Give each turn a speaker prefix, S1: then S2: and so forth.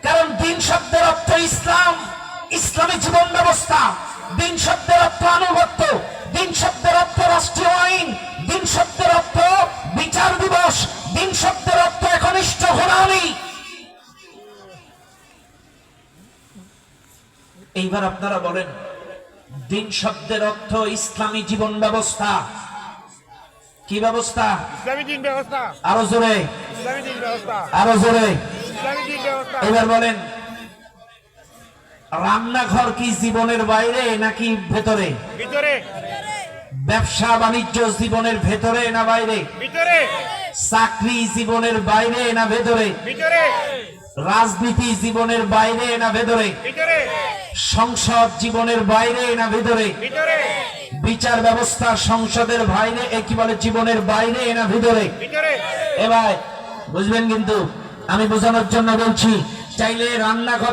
S1: কারণ দিন শব্দের অর্থ ইসলাম, ইসলামী জীবন ব্যবস্থা। দিন শব্দের অর্থ আনুগত্য, দিন শব্দের অর্থ রাষ্ট্রীয় আইন, দিন শব্দের অর্থ বিচার দিবস, দিন শব্দের অর্থ একনিষ্ঠ গোলামি। এইবার আপনারা বলেন, দিন শব্দের অর্থ ইসলামী জীবন ব্যবস্থা। কি ব্যবস্থা?
S2: ইসলামী দিন ব্যবস্থা।
S1: আরো জোরে,
S2: ইসলামী দিন ব্যবস্থা।
S1: আরো জোরে।
S2: ইসলামী দিন ব্যবস্থা।
S1: এবার বলেন, রান্নাঘর কি জীবনের বাইরে নাকি ভেতরে?
S2: ভিতরে।
S1: ব্যবসা বাণিজ্য জীবনের ভেতরে না বাইরে?
S2: ভিতরে।
S1: চাকরি জীবনের বাইরে না ভেতরে?
S2: ভিতরে।
S1: রাজনীতি জীবনের বাইরে না ভেতরে?
S2: ভিতরে।
S1: সংসদ জীবনের বাইরে না ভেতরে?
S2: ভিতরে।
S1: বিচার ব্যবস্থা সংসদের বাইরে, কি বলে, জীবনের বাইরে না ভিতরে?
S2: ভিতরে।
S1: এবার বুঝবেন, কিন্তু আমি বোঝানোর জন্য বলছি, চাইলে রান্নাঘর